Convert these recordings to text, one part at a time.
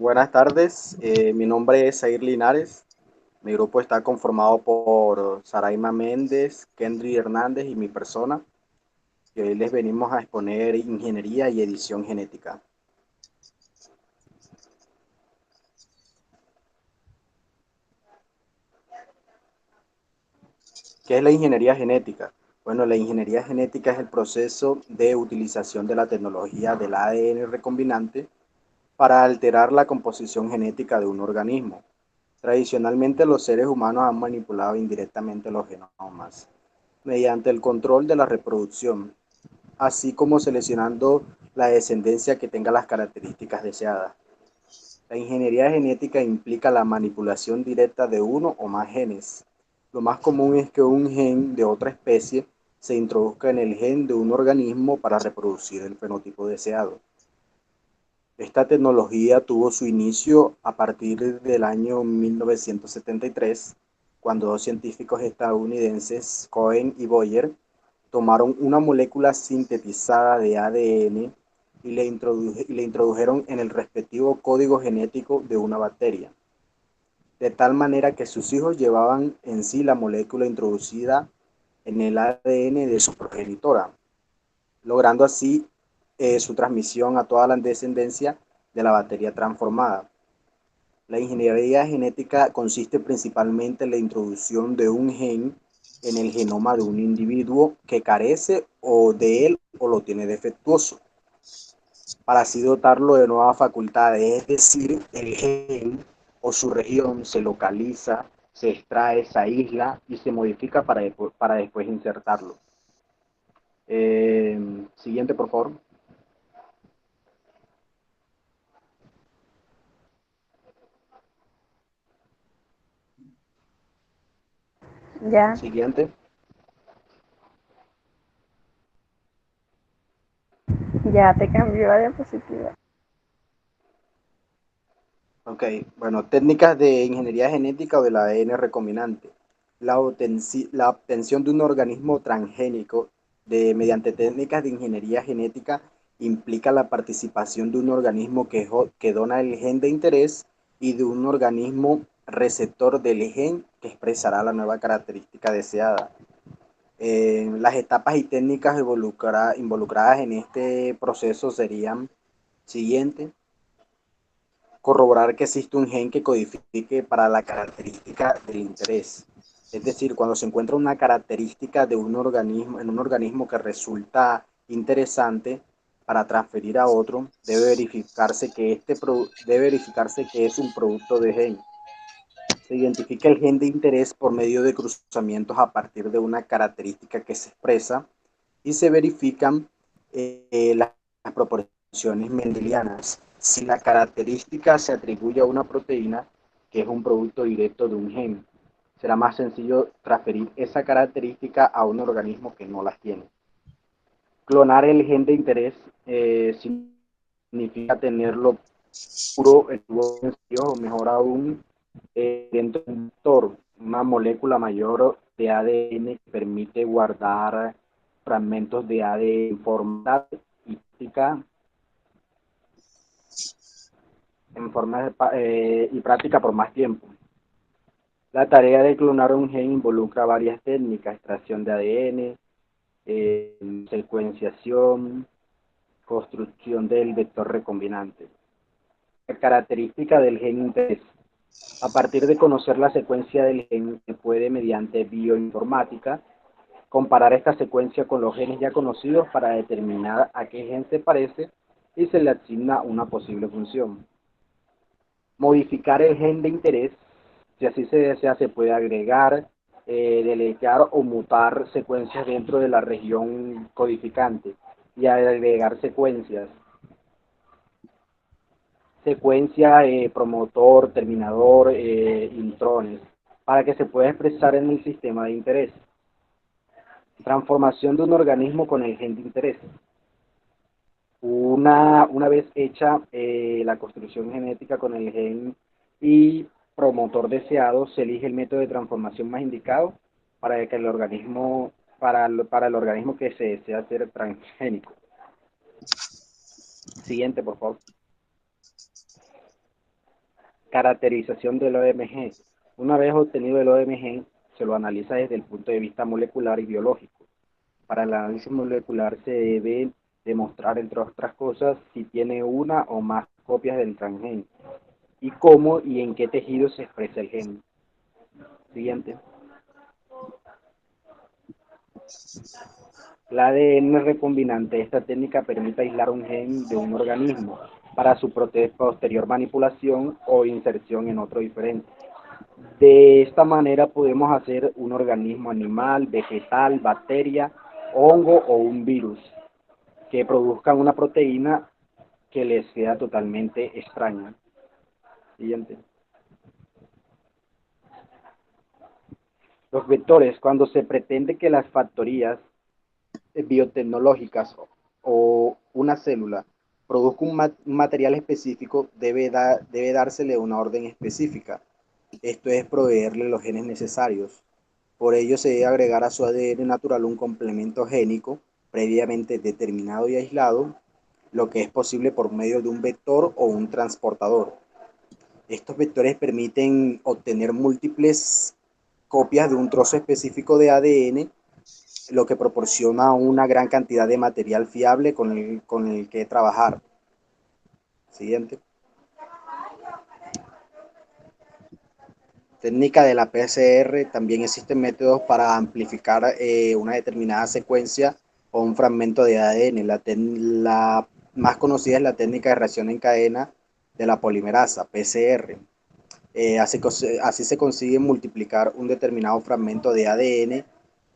Buenas tardes, mi nombre es Zair Linares. Mi grupo está conformado por Saraima Méndez, Kendry Hernández y mi persona. Y hoy les venimos a exponer ingeniería y edición genética. ¿Qué es la ingeniería genética? Bueno, la ingeniería genética es el proceso de utilización de la tecnología del ADN recombinante para alterar la composición genética de un organismo. Tradicionalmente, los seres humanos han manipulado indirectamente los genomas mediante el control de la reproducción, así como seleccionando la descendencia que tenga las características deseadas. La ingeniería genética implica la manipulación directa de uno o más genes. Lo más común es que un gen de otra especie se introduzca en el gen de un organismo para reproducir el fenotipo deseado. Esta tecnología tuvo su inicio a partir del año 1973, cuando dos científicos estadounidenses, Cohen y Boyer, tomaron una molécula sintetizada de ADN y le introdujeron en el respectivo código genético de una bacteria, de tal manera que sus hijos llevaban en sí la molécula introducida en el ADN de su progenitora, logrando así su transmisión a toda la descendencia de la bacteria transformada. La ingeniería genética consiste principalmente en la introducción de un gen en el genoma de un individuo que carece o de él o lo tiene defectuoso, para así dotarlo de nuevas facultades, es decir, el gen o su región se localiza, se extrae, se aísla y se modifica para después insertarlo. Siguiente, por favor. Ya, Siguiente. ya te cambió la diapositiva. Ok, bueno, técnicas de ingeniería genética o del ADN recombinante. La obtención de un organismo transgénico mediante técnicas de ingeniería genética implica la participación de un organismo que dona el gen de interés y de un organismo receptor del gen que expresará la nueva característica deseada. Las etapas y técnicas involucradas en este proceso serían siguiente: corroborar que existe un gen que codifique para la característica del interés. Es decir, cuando se encuentra una característica de un organismo, en un organismo que resulta interesante para transferir a otro, debe verificarse que es un producto de gen. Se identifica el gen de interés por medio de cruzamientos a partir de una característica que se expresa y se verifican las proporciones mendelianas. Si la característica se atribuye a una proteína, que es un producto directo de un gen, será más sencillo transferir esa característica a un organismo que no las tiene. Clonar el gen de interés significa tenerlo puro, o mejor aún, dentro de un vector, una molécula mayor de ADN que permite guardar fragmentos de ADN en forma y práctica por más tiempo. La tarea de clonar un gen involucra varias técnicas: extracción de ADN, secuenciación, construcción del vector recombinante. La característica del gen interés. A partir de conocer la secuencia del gen, se puede, mediante bioinformática, comparar esta secuencia con los genes ya conocidos para determinar a qué gen se parece y se le asigna una posible función. Modificar el gen de interés. Si así se desea, se puede agregar, deletear o mutar secuencias dentro de la región codificante y agregar secuencia, promotor, terminador, intrones, para que se pueda expresar en el sistema de interés. Transformación de un organismo con el gen de interés. Una vez hecha la construcción genética con el gen y promotor deseado, se elige el método de transformación más indicado para que el organismo, para el organismo que se desea hacer transgénico. Siguiente, por favor. Caracterización del OMG. Una vez obtenido el OMG, se lo analiza desde el punto de vista molecular y biológico. Para el análisis molecular se debe demostrar, entre otras cosas, si tiene una o más copias del transgen y cómo y en qué tejido se expresa el gen. Siguiente. La ADN recombinante. Esta técnica permite aislar un gen de un organismo para su posterior manipulación o inserción en otro diferente. De esta manera podemos hacer un organismo animal, vegetal, bacteria, hongo o un virus que produzcan una proteína que les sea totalmente extraña. Siguiente. Los vectores, cuando se pretende que las factorías biotecnológicas o una célula produzca un material específico, debe dársele una orden específica. Esto es proveerle los genes necesarios. Por ello se debe agregar a su ADN natural un complemento génico previamente determinado y aislado, lo que es posible por medio de un vector o un transportador. Estos vectores permiten obtener múltiples copias de un trozo específico de ADN, lo que proporciona una gran cantidad de material fiable con el que trabajar. Siguiente. Técnica de la PCR. También existen métodos para amplificar una determinada secuencia o un fragmento de ADN. La más conocida es la técnica de reacción en cadena de la polimerasa, PCR. Así se consigue multiplicar un determinado fragmento de ADN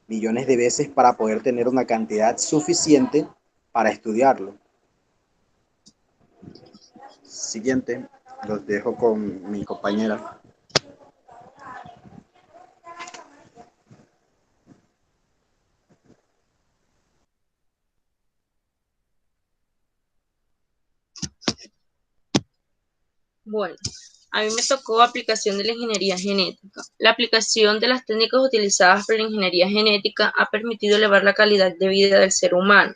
millones de veces para poder tener una cantidad suficiente para estudiarlo. Siguiente, los dejo con mi compañera. Bueno, a mí me tocó aplicación de la ingeniería genética. La aplicación de las técnicas utilizadas por la ingeniería genética ha permitido elevar la calidad de vida del ser humano.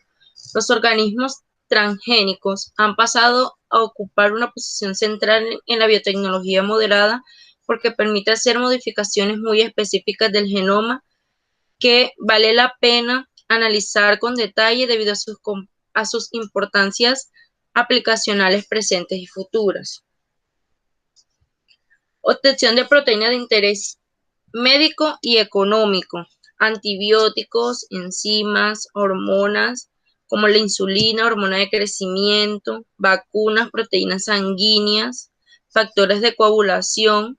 Los organismos transgénicos han pasado a ocupar una posición central en la biotecnología moderada porque permite hacer modificaciones muy específicas del genoma que vale la pena analizar con detalle debido a sus importancias aplicacionales presentes y futuras. Obtención de proteínas de interés médico y económico, antibióticos, enzimas, hormonas como la insulina, hormona de crecimiento, vacunas, proteínas sanguíneas, factores de coagulación.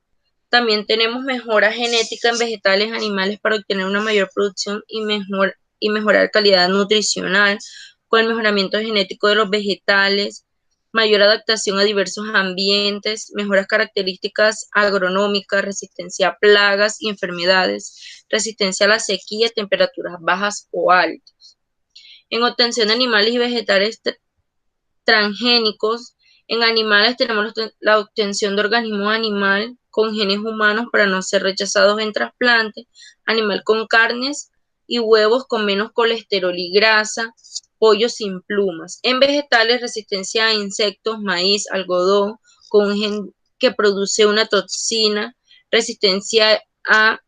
También tenemos mejora genética en vegetales y animales para obtener una mayor producción y mejorar calidad nutricional, con el mejoramiento genético de los vegetales, mayor adaptación a diversos ambientes, mejoras características agronómicas, resistencia a plagas y enfermedades, resistencia a la sequía, temperaturas bajas o altas. En obtención de animales y vegetales transgénicos, en animales tenemos la obtención de organismos animal con genes humanos para no ser rechazados en trasplante, animal con carnes y huevos con menos colesterol y grasa, pollo sin plumas. En vegetales, resistencia a insectos, maíz, algodón, con un gen que produce una toxina, resistencia a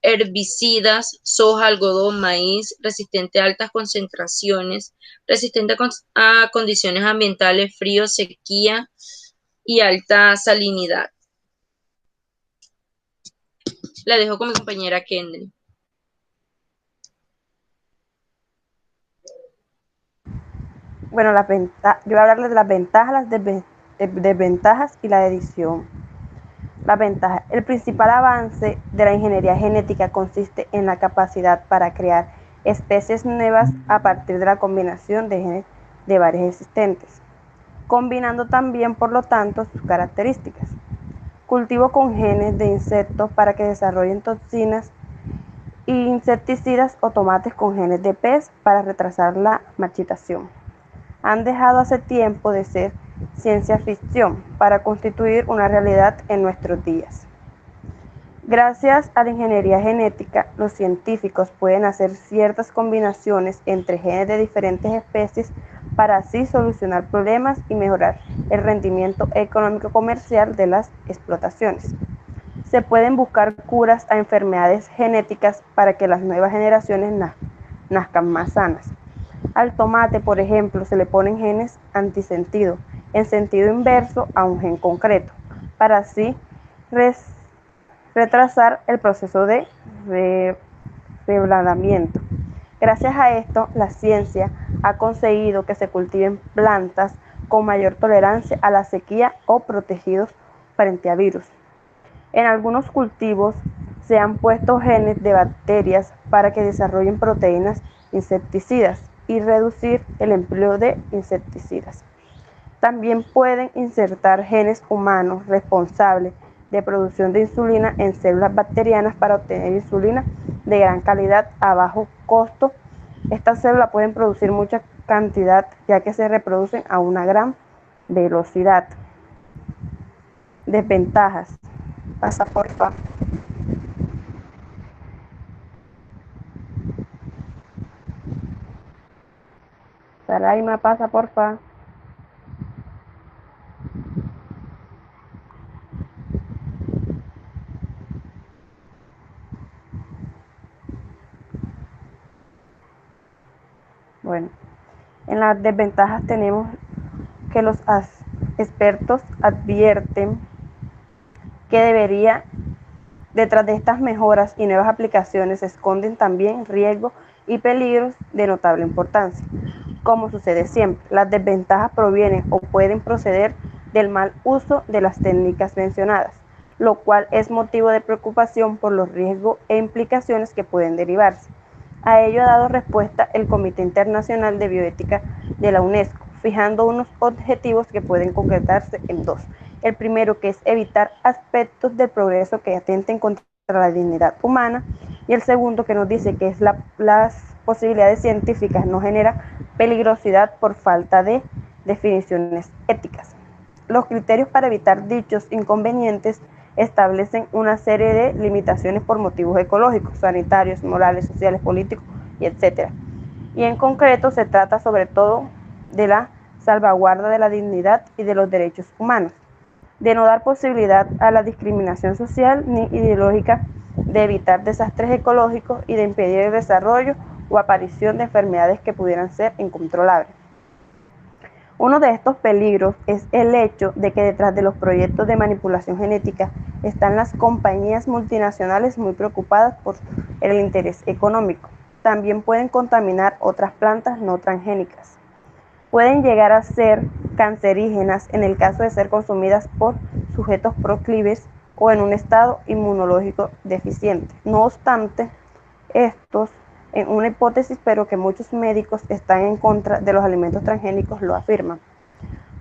herbicidas, soja, algodón, maíz, resistente a altas concentraciones, resistente a condiciones ambientales, frío, sequía y alta salinidad. La dejo con mi compañera Kendry. Bueno, yo voy a hablarles de las ventajas, las desventajas y la edición. La ventaja. El principal avance de la ingeniería genética consiste en la capacidad para crear especies nuevas a partir de la combinación de genes de varios existentes, combinando también, por lo tanto, sus características. Cultivo con genes de insectos para que desarrollen toxinas e insecticidas o tomates con genes de pez para retrasar la marchitación. Han dejado hace tiempo de ser ciencia ficción para constituir una realidad en nuestros días. Gracias a la ingeniería genética, los científicos pueden hacer ciertas combinaciones entre genes de diferentes especies para así solucionar problemas y mejorar el rendimiento económico comercial de las explotaciones. Se pueden buscar curas a enfermedades genéticas para que las nuevas generaciones nazcan más sanas. Al tomate, por ejemplo, se le ponen genes antisentido, en sentido inverso a un gen concreto, para así retrasar el proceso de reblandamiento. Gracias a esto, la ciencia ha conseguido que se cultiven plantas con mayor tolerancia a la sequía o protegidos frente a virus. En algunos cultivos se han puesto genes de bacterias para que desarrollen proteínas insecticidas y reducir el empleo de insecticidas. También pueden insertar genes humanos responsables de producción de insulina en células bacterianas para obtener insulina de gran calidad a bajo costo. Estas células pueden producir mucha cantidad ya que se reproducen a una gran velocidad. Desventajas. Pasa porfa. Saraima, pasa porfa. Bueno, en las desventajas tenemos que los expertos advierten que detrás de estas mejoras y nuevas aplicaciones se esconden también riesgos y peligros de notable importancia. Como sucede siempre, las desventajas provienen o pueden proceder del mal uso de las técnicas mencionadas, lo cual es motivo de preocupación por los riesgos e implicaciones que pueden derivarse. A ello ha dado respuesta el Comité Internacional de Bioética de la UNESCO, fijando unos objetivos que pueden concretarse en dos. El primero, que es evitar aspectos del progreso que atenten contra la dignidad humana, y el segundo, que nos dice que es las posibilidades científicas no genera peligrosidad por falta de definiciones éticas. Los criterios para evitar dichos inconvenientes establecen una serie de limitaciones por motivos ecológicos, sanitarios, morales, sociales, políticos, y etc. Y en concreto se trata sobre todo de la salvaguarda de la dignidad y de los derechos humanos, de no dar posibilidad a la discriminación social ni ideológica, de evitar desastres ecológicos y de impedir el desarrollo o aparición de enfermedades que pudieran ser incontrolables. Uno de estos peligros es el hecho de que detrás de los proyectos de manipulación genética están las compañías multinacionales muy preocupadas por el interés económico. También pueden contaminar otras plantas no transgénicas. Pueden llegar a ser cancerígenas en el caso de ser consumidas por sujetos proclives o en un estado inmunológico deficiente. No obstante, estos, en una hipótesis, pero que muchos médicos están en contra de los alimentos transgénicos, lo afirman.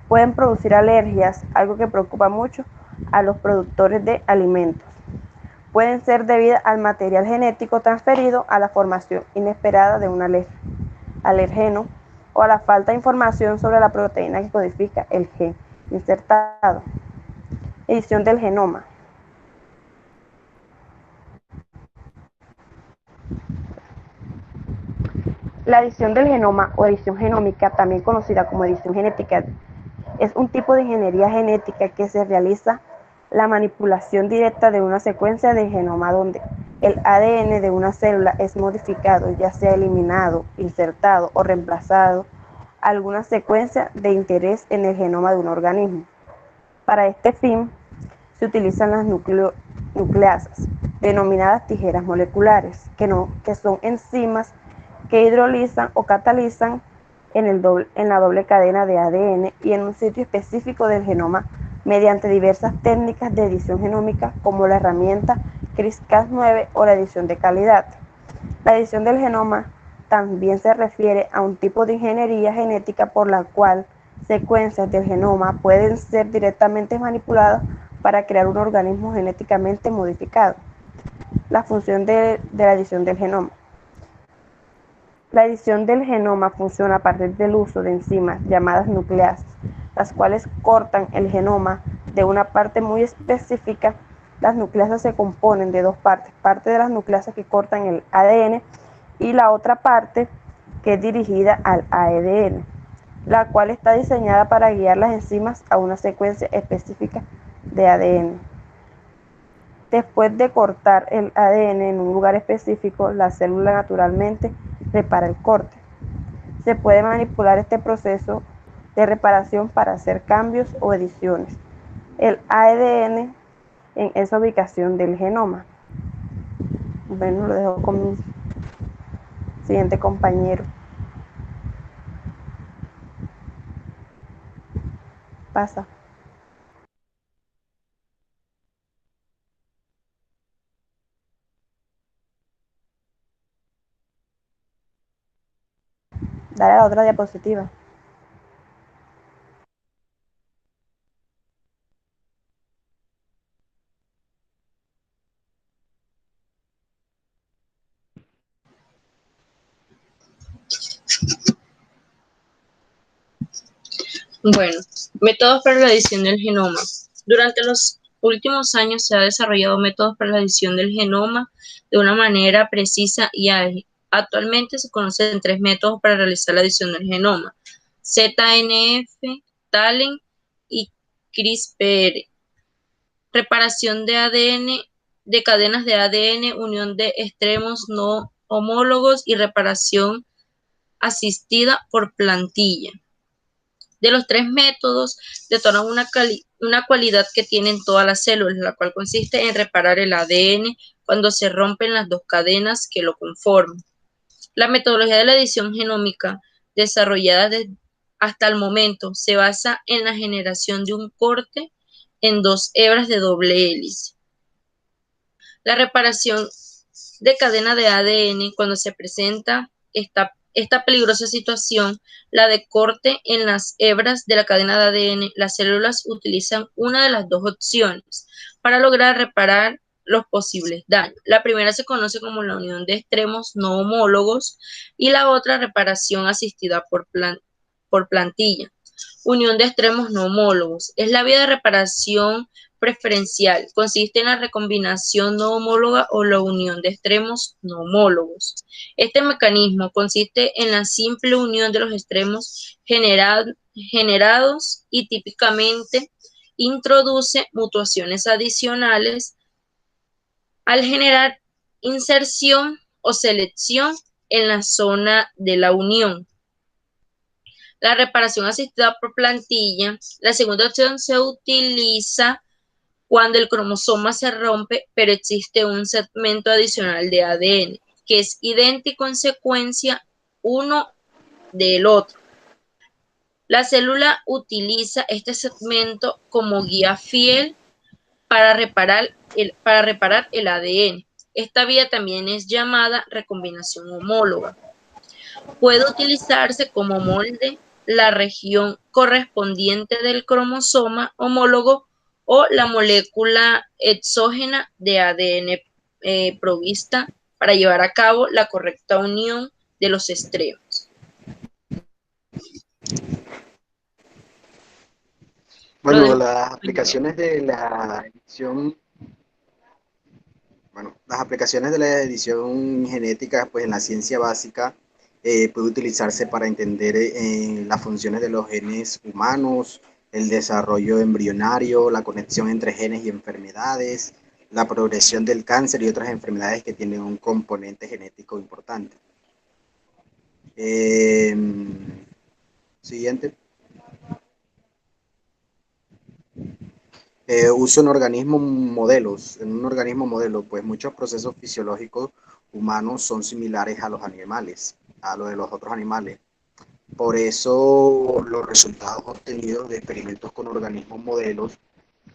Pueden producir alergias, algo que preocupa mucho a los productores de alimentos. Pueden ser debidas al material genético transferido, a la formación inesperada de un alergeno o a la falta de información sobre la proteína que codifica el gen insertado. Edición del genoma. La edición del genoma o edición genómica, también conocida como edición genética, es un tipo de ingeniería genética que se realiza la manipulación directa de una secuencia de genoma donde el ADN de una célula es modificado, ya sea eliminado, insertado o reemplazado alguna secuencia de interés en el genoma de un organismo. Para este fin, se utilizan las nucleasas, denominadas tijeras moleculares, que son enzimas que hidrolizan o catalizan en la doble cadena de ADN y en un sitio específico del genoma mediante diversas técnicas de edición genómica como la herramienta CRISPR-Cas9 o la edición de calidad. La edición del genoma también se refiere a un tipo de ingeniería genética por la cual secuencias del genoma pueden ser directamente manipuladas para crear un organismo genéticamente modificado. La función de la edición del genoma. La edición del genoma funciona a partir del uso de enzimas llamadas nucleasas, las cuales cortan el genoma de una parte muy específica. Las nucleasas se componen de dos partes, parte de las nucleasas que cortan el ADN y la otra parte que es dirigida al ADN. la cual está diseñada para guiar las enzimas a una secuencia específica de ADN. Después de cortar el ADN en un lugar específico, la célula naturalmente repara el corte. Se puede manipular este proceso de reparación para hacer cambios o ediciones. El ADN en esa ubicación del genoma. Bueno, lo dejo con mi siguiente compañero. Pasa. Dale a la otra diapositiva. Bueno, métodos para la edición del genoma. Durante los últimos años se han desarrollado métodos para la edición del genoma de una manera precisa y ágil. Actualmente se conocen 3 métodos para realizar la edición del genoma: ZNF, TALEN y CRISPR. Reparación de ADN, de cadenas de ADN, unión de extremos no homólogos y reparación asistida por plantilla. De los 3 métodos, detonan una cualidad que tienen todas las células, la cual consiste en reparar el ADN cuando se rompen las 2 cadenas que lo conforman. La metodología de la edición genómica desarrollada hasta el momento se basa en la generación de un corte en 2 hebras de doble hélice. La reparación de cadena de ADN, cuando se presenta esta peligrosa situación, la de corte en las hebras de la cadena de ADN, las células utilizan una de las 2 opciones para lograr reparar los posibles daños. La primera se conoce como la unión de extremos no homólogos y la otra reparación asistida por plantilla. Unión de extremos no homólogos. Es la vía de reparación preferencial. Consiste en la recombinación no homóloga o la unión de extremos no homólogos. Este mecanismo consiste en la simple unión de los extremos generados y típicamente introduce mutaciones adicionales al generar inserción o selección en la zona de la unión. La reparación asistida por plantilla. La segunda opción se utiliza cuando el cromosoma se rompe, pero existe un segmento adicional de ADN, que es idéntico en secuencia uno del otro. La célula utiliza este segmento como guía fiel para reparar el ADN. Esta vía también es llamada recombinación homóloga. Puede utilizarse como molde la región correspondiente del cromosoma homólogo o la molécula exógena de ADN provista para llevar a cabo la correcta unión de los extremos. Bueno, las aplicaciones de la edición, las aplicaciones de la edición genética, pues en la ciencia básica, puede utilizarse para entender las funciones de los genes humanos, el desarrollo embrionario, la conexión entre genes y enfermedades, la progresión del cáncer y otras enfermedades que tienen un componente genético importante. Siguiente. Uso en organismos modelos. En un organismo modelo, pues muchos procesos fisiológicos humanos son similares a los animales, a los de los otros animales. Por eso los resultados obtenidos de experimentos con organismos modelos,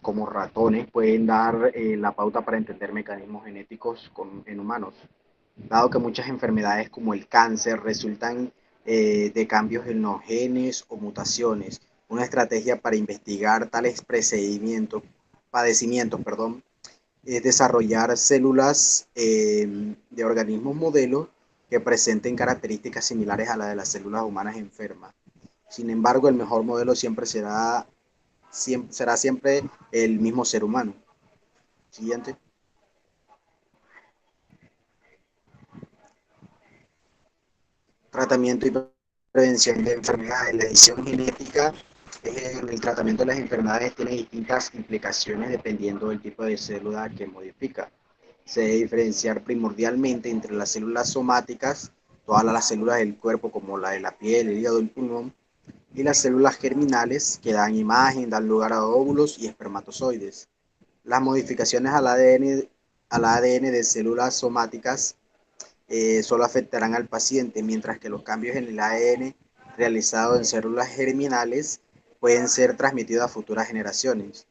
como ratones, pueden dar la pauta para entender mecanismos genéticos en humanos, dado que muchas enfermedades como el cáncer resultan de cambios en los genes o mutaciones. Una estrategia para investigar tales padecimientos, es desarrollar células de organismos modelos que presenten características similares a las de las células humanas enfermas. Sin embargo, el mejor modelo será siempre el mismo ser humano. Siguiente. Tratamiento y prevención de enfermedades. La edición genética en el tratamiento de las enfermedades tiene distintas implicaciones dependiendo del tipo de célula que modifica. Se debe diferenciar primordialmente entre las células somáticas, todas las células del cuerpo como la de la piel, el hígado, el pulmón, y las células germinales que dan imagen, dan lugar a óvulos y espermatozoides. Las modificaciones al ADN de células somáticas solo afectarán al paciente, mientras que los cambios en el ADN realizados en células germinales pueden ser transmitidos a futuras generaciones.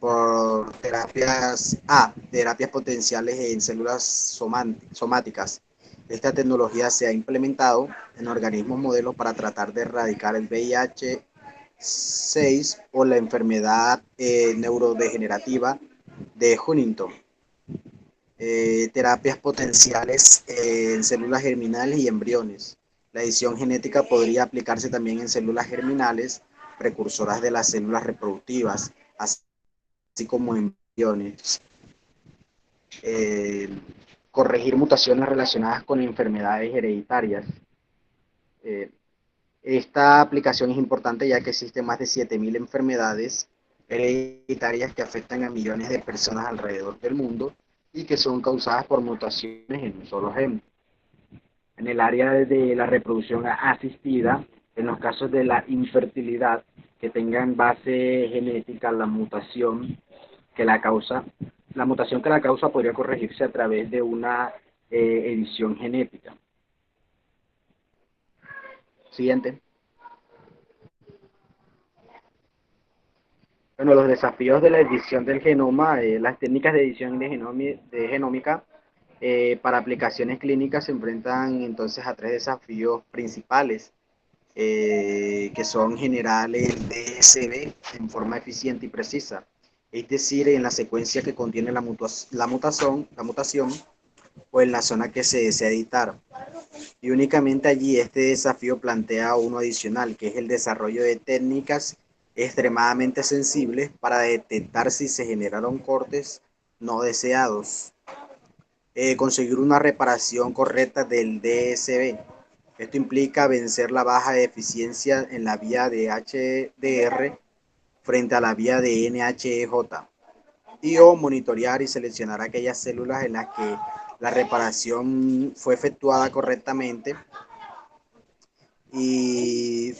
Por terapias potenciales en células somáticas. Esta tecnología se ha implementado en organismos modelos para tratar de erradicar el VIH-6 o la enfermedad neurodegenerativa de Huntington. Terapias potenciales en células germinales y embriones. La edición genética podría aplicarse también en células germinales, precursoras de las células reproductivas, así como embriones. Eh, Corregir mutaciones relacionadas con enfermedades hereditarias. Eh, Esta aplicación es importante ya que existen más de 7.000 enfermedades hereditarias que afectan a millones de personas alrededor del mundo y que son causadas por mutaciones en un solo gen. En el área de la reproducción asistida, en los casos de la infertilidad, que tengan base genética que la causa, la mutación que la causa podría corregirse a través de una edición genética. Siguiente. Bueno, los desafíos de la edición del genoma, las técnicas de edición de genómica para aplicaciones clínicas se enfrentan entonces a tres desafíos principales, que son generar el DSB en forma eficiente y precisa, es decir, en la secuencia que contiene la mutación o en la zona que se desea editar. Y únicamente allí este desafío plantea uno adicional, que es el desarrollo de técnicas extremadamente sensibles para detectar si se generaron cortes no deseados. Conseguir una reparación correcta del DSB. Esto implica vencer la baja de eficiencia en la vía de HDR frente a la vía de NHEJ y o monitorear y seleccionar aquellas células en las que la reparación fue efectuada correctamente y